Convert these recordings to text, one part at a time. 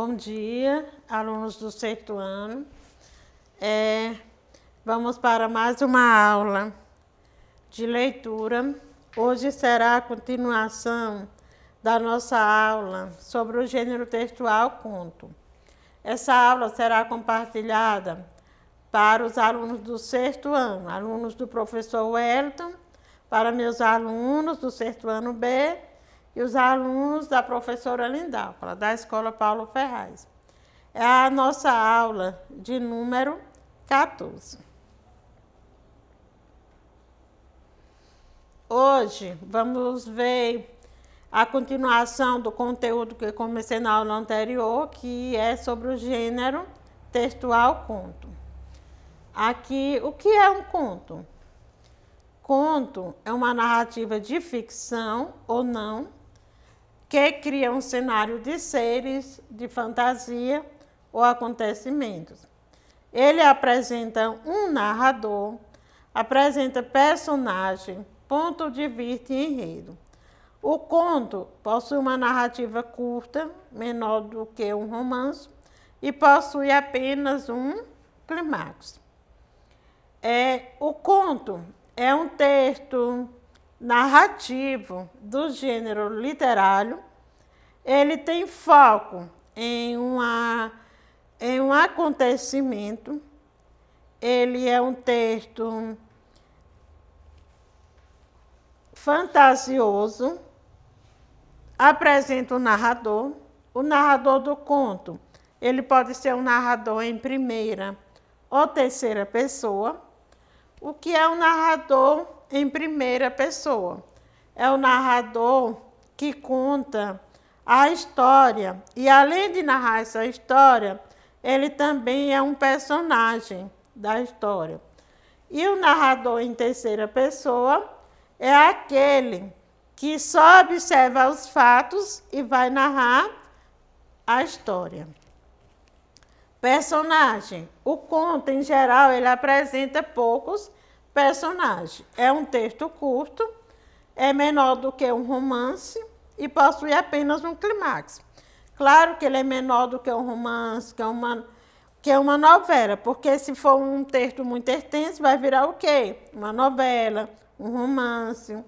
Bom dia, alunos do sexto ano. Vamos para mais uma aula de leitura. Hoje será a continuação da nossa aula sobre o gênero textual conto. Essa aula será compartilhada para os alunos do sexto ano, alunos do professor Wellington, para meus alunos do sexto ano B e os alunos da professora Lindalva, da Escola Paulo Ferraz. É a nossa aula de número 14. Hoje vamos ver a continuação do conteúdo que eu comecei na aula anterior, que é sobre o gênero textual conto. Aqui, o que é um conto? Conto é uma narrativa de ficção ou não, que cria um cenário de seres, de fantasia ou acontecimentos. Ele apresenta um narrador, apresenta personagem, ponto de vista e enredo. O conto possui uma narrativa curta, menor do que um romance, e possui apenas um clímax. O conto é um texto narrativo do gênero literário. Ele tem foco em um acontecimento. Ele é um texto fantasioso. Apresenta o narrador. O narrador do conto, ele pode ser um narrador em primeira ou terceira pessoa. O que é um narrador em primeira pessoa? É o narrador que conta a história e, além de narrar essa história, ele também é um personagem da história. E o narrador em terceira pessoa é aquele que só observa os fatos e vai narrar a história. Personagem. O conto, em geral, ele apresenta poucos personagens. É um texto curto, é menor do que um romance e possui apenas um clímax. Claro que ele é menor do que um romance, que é uma novela, porque se for um texto muito extenso, vai virar o quê? Uma novela, um romance.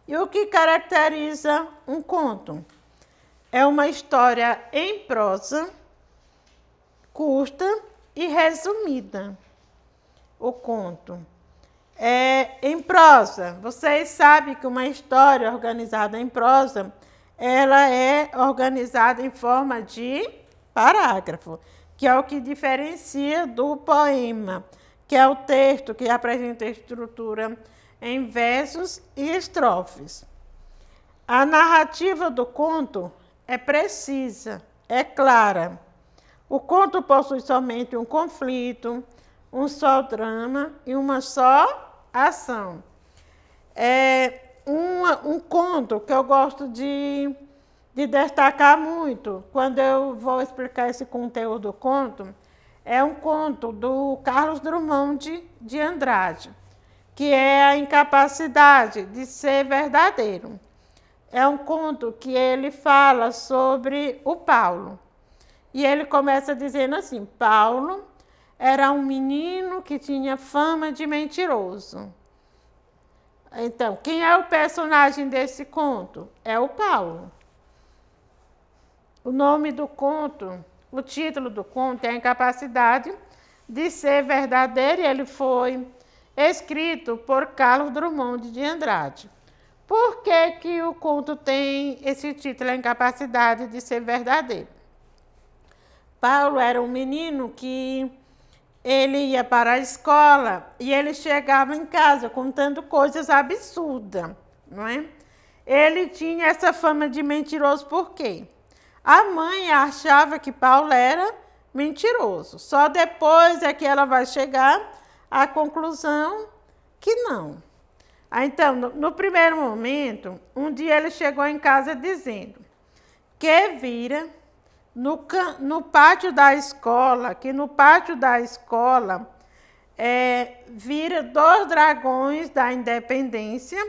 E o que caracteriza um conto? É uma história em prosa, curta e resumida. O conto em prosa. Vocês sabem que uma história organizada em prosa, ela é organizada em forma de parágrafo, que é o que diferencia do poema, que é o texto que apresenta a estrutura em versos e estrofes. A narrativa do conto é precisa, é clara. O conto possui somente um conflito, um só drama e uma só ação. Um conto que eu gosto de destacar muito, quando eu vou explicar esse conteúdo do conto, é um conto do Carlos Drummond de Andrade, que é a incapacidade de ser verdadeiro. É um conto que ele fala sobre o Paulo. E ele começa dizendo assim: Paulo era um menino que tinha fama de mentiroso. Então, quem é o personagem desse conto? É o Paulo. O nome do conto, o título do conto é A Incapacidade de Ser Verdadeiro, e ele foi escrito por Carlos Drummond de Andrade. Por que o conto tem esse título, A Incapacidade de Ser Verdadeiro? Paulo era um menino que ele ia para a escola e ele chegava em casa contando coisas absurdas, não é? Ele tinha essa fama de mentiroso por quê? A mãe achava que Paulo era mentiroso. Só depois é que ela vai chegar à conclusão que não. Então, no primeiro momento, um dia ele chegou em casa dizendo que vira no pátio da escola, vira 2 dragões da independência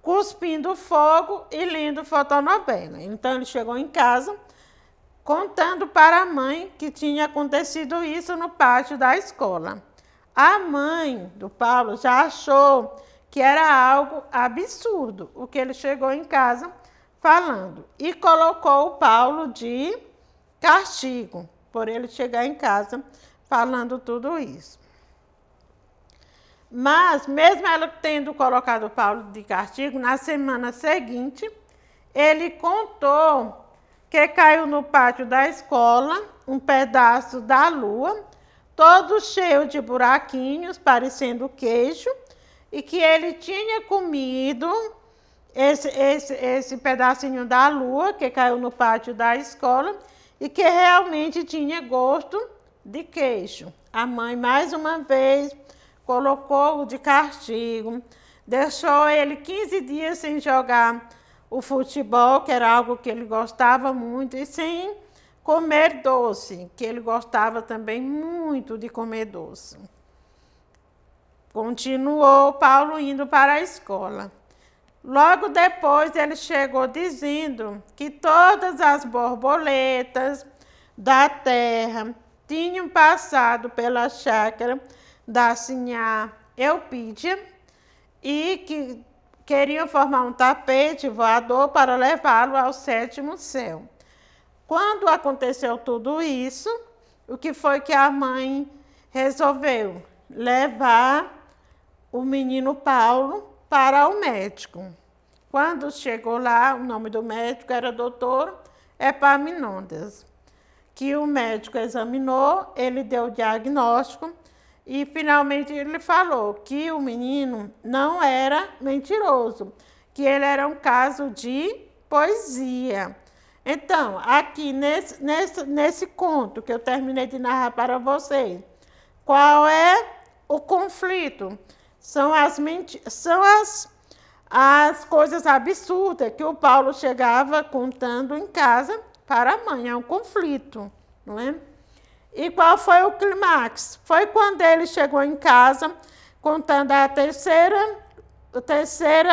cuspindo fogo e lendo fotonovela. Então, ele chegou em casa contando para a mãe que tinha acontecido isso no pátio da escola. A mãe do Paulo já achou que era algo absurdo o que ele chegou em casa falando e colocou o Paulo de castigo por ele chegar em casa falando tudo isso. Mas, mesmo ela tendo colocado o Paulo de castigo, na semana seguinte, ele contou que caiu no pátio da escola um pedaço da lua, todo cheio de buraquinhos, parecendo queijo, e que ele tinha comido esse pedacinho da lua que caiu no pátio da escola e que realmente tinha gosto de queijo. A mãe, mais uma vez, colocou-o de castigo, deixou ele 15 dias sem jogar o futebol, que era algo que ele gostava muito, e sem comer doce, que ele gostava também muito de comer doce. Continuou Paulo indo para a escola. Logo depois ele chegou dizendo que todas as borboletas da terra tinham passado pela chácara da sinhá Eupídia e que queriam formar um tapete voador para levá-lo ao sétimo céu. Quando aconteceu tudo isso, o que foi que a mãe resolveu? Levar o menino Paulo para o médico. Quando chegou lá, o nome do médico era Dr. Epaminondas, que o médico examinou, ele deu o diagnóstico e finalmente ele falou que o menino não era mentiroso, que ele era um caso de poesia. Então, aqui nesse conto que eu terminei de narrar para vocês, qual é o conflito? São as coisas absurdas que o Paulo chegava contando em casa para a mãe. É um conflito, não é? E qual foi o clímax? Foi quando ele chegou em casa contando o terceiro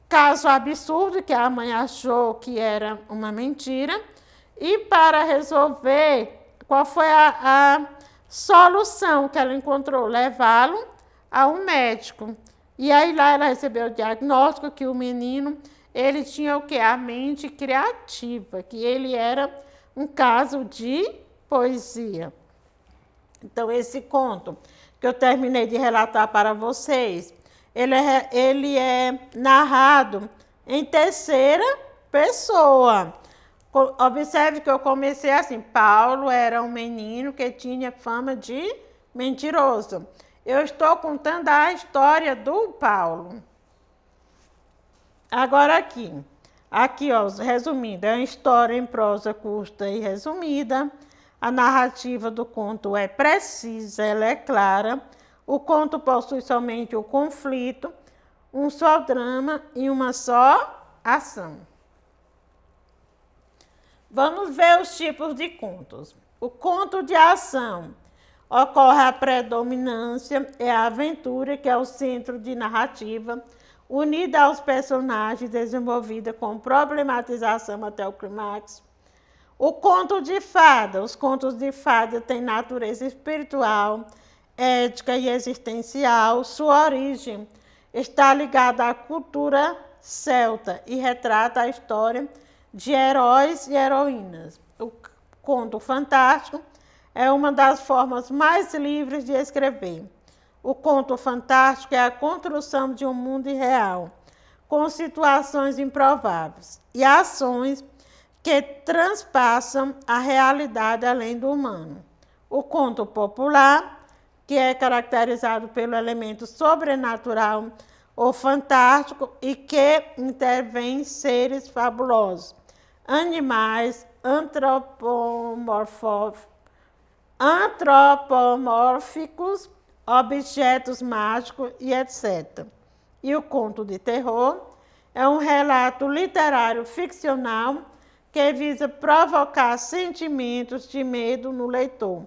caso absurdo que a mãe achou que era uma mentira. E para resolver, qual foi a solução que ela encontrou? Levá-lo a um médico. E aí lá ela recebeu o diagnóstico que o menino, ele tinha o quê? A mente criativa, que ele era um caso de poesia. Então, esse conto que eu terminei de relatar para vocês, ele é narrado em terceira pessoa. Observe que eu comecei assim, Paulo era um menino que tinha fama de mentiroso. Eu estou contando a história do Paulo. Agora aqui, ó, resumindo, é uma história em prosa curta e resumida. A narrativa do conto é precisa, ela é clara. O conto possui somente o conflito, um só drama e uma só ação. Vamos ver os tipos de contos. O conto de ação. Ocorre a predominância, é a aventura, que é o centro de narrativa, unida aos personagens, desenvolvida com problematização até o clímax. O conto de fada. Os contos de fada têm natureza espiritual, ética e existencial. Sua origem está ligada à cultura celta e retrata a história de heróis e heroínas. O conto fantástico é uma das formas mais livres de escrever. O conto fantástico é a construção de um mundo irreal, com situações improváveis e ações que transpassam a realidade além do humano. O conto popular, que é caracterizado pelo elemento sobrenatural ou fantástico e que intervém seres fabulosos, animais, antropomórficos, objetos mágicos e etc. E o conto de terror é um relato literário ficcional que visa provocar sentimentos de medo no leitor.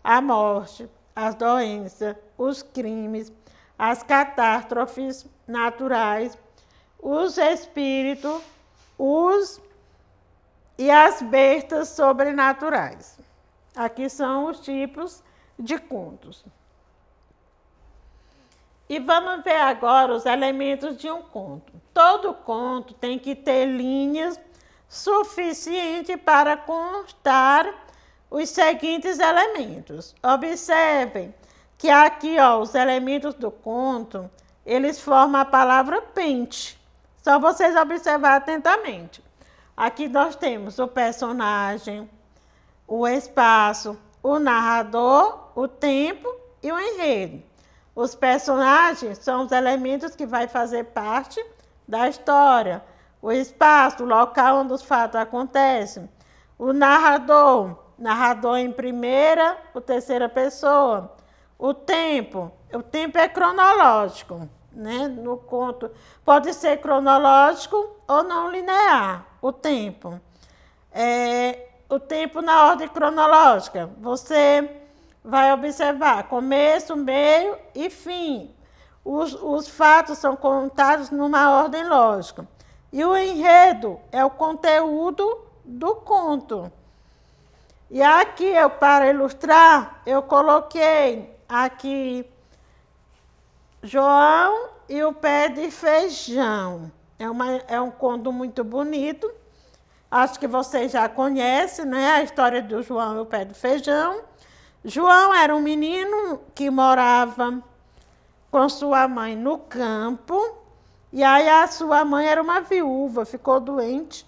A morte, as doenças, os crimes, as catástrofes naturais, os espíritos, os e as bestas sobrenaturais. Aqui são os tipos de contos. E vamos ver agora os elementos de um conto. Todo conto tem que ter linhas suficientes para constar os seguintes elementos. Observem que aqui, ó, os elementos do conto, eles formam a palavra pente. Só vocês observar atentamente. Aqui nós temos o personagem, o espaço, o narrador, o tempo e o enredo. Os personagens são os elementos que vai fazer parte da história. O espaço, o local onde os fatos acontecem. O narrador em primeira ou terceira pessoa. O tempo é cronológico, né? No conto pode ser cronológico ou não linear. O tempo na ordem cronológica. Você vai observar começo, meio e fim. Os fatos são contados numa ordem lógica. E o enredo é o conteúdo do conto. E aqui, para ilustrar, eu coloquei aqui João e o pé de feijão. É um conto muito bonito. Acho que vocês já conhecem, né? A história do João e o pé de feijão. João era um menino que morava com sua mãe no campo, e aí a sua mãe era uma viúva, ficou doente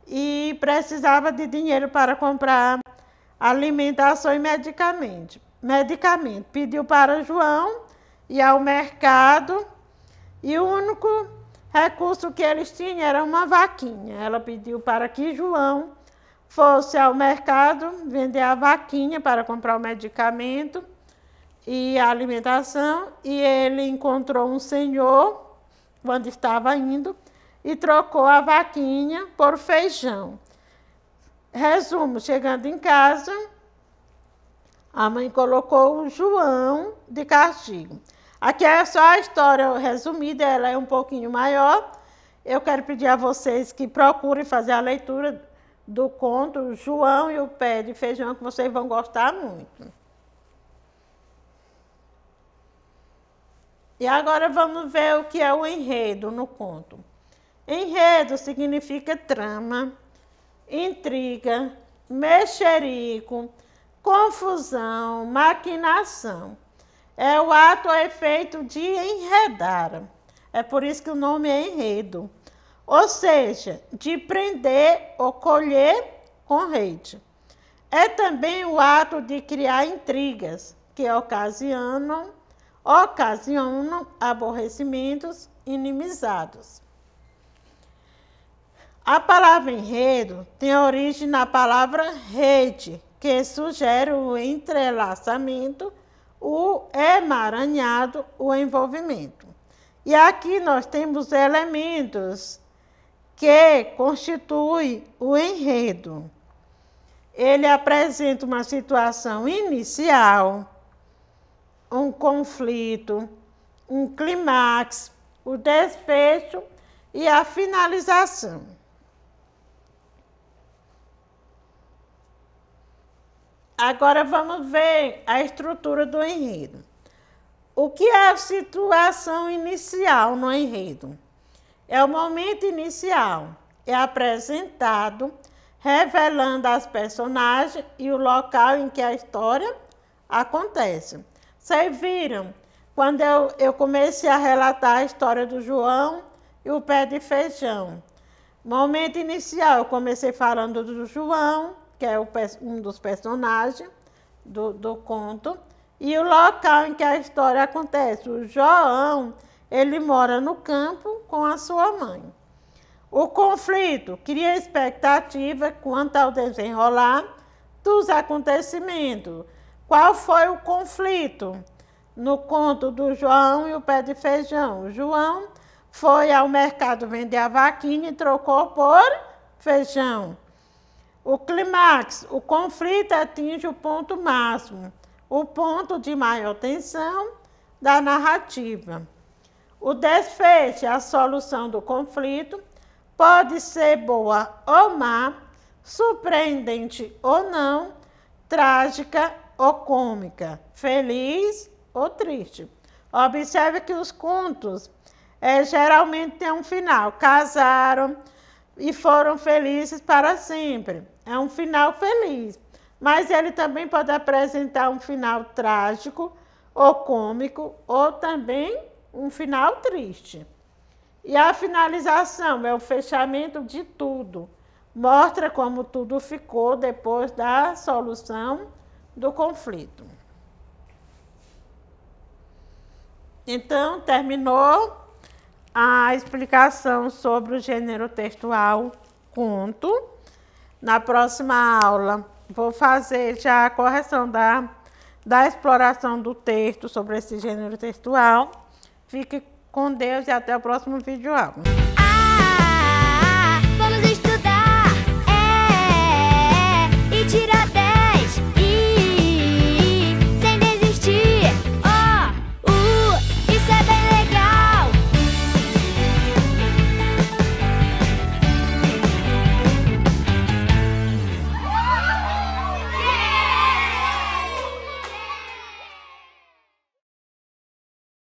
e precisava de dinheiro para comprar alimentação e medicamento. Pediu para João ir ao mercado e o único recurso que eles tinham era uma vaquinha. Ela pediu para que João fosse ao mercado vender a vaquinha para comprar o medicamento e a alimentação, e ele encontrou um senhor quando estava indo e trocou a vaquinha por feijão. Resumo, chegando em casa, a mãe colocou o João de castigo. Aqui é só a história resumida, ela é um pouquinho maior. Eu quero pedir a vocês que procurem fazer a leitura do conto João e o pé de feijão, que vocês vão gostar muito. E agora vamos ver o que é o enredo no conto. Enredo significa trama, intriga, mexerico, confusão, maquinação. É o ato ou efeito de enredar. É por isso que o nome é enredo. Ou seja, de prender ou colher com rede. É também o ato de criar intrigas, que ocasionam aborrecimentos, inimizados. A palavra enredo tem origem na palavra rede, que sugere o entrelaçamento, o emaranhado, o envolvimento. E aqui nós temos elementos que constituem o enredo. Ele apresenta uma situação inicial, um conflito, um clímax, o desfecho e a finalização. Agora vamos ver a estrutura do enredo. O que é a situação inicial no enredo? É o momento inicial, é apresentado, revelando as personagens e o local em que a história acontece. Vocês viram, quando eu comecei a relatar a história do João e o pé de feijão. Momento inicial, eu comecei falando do João, que é um dos personagens do conto, e o local em que a história acontece. O João, ele mora no campo com a sua mãe. O conflito cria expectativa quanto ao desenrolar dos acontecimentos. Qual foi o conflito? No conto do João e o pé de feijão. O João foi ao mercado vender a vaquinha e trocou por feijão. O clímax, o conflito atinge o ponto máximo, o ponto de maior tensão da narrativa. O desfecho, a solução do conflito, pode ser boa ou má, surpreendente ou não, trágica ou cômica, feliz ou triste. Observe que os contos geralmente têm um final. Casaram e foram felizes para sempre. É um final feliz. Mas ele também pode apresentar um final trágico ou cômico, ou também um final triste. E a finalização é o fechamento de tudo. Mostra como tudo ficou depois da solução do conflito. Então, terminou a explicação sobre o gênero textual conto. Na próxima aula, vou fazer já a correção da exploração do texto sobre esse gênero textual. Fique com Deus e até o próximo vídeo aula.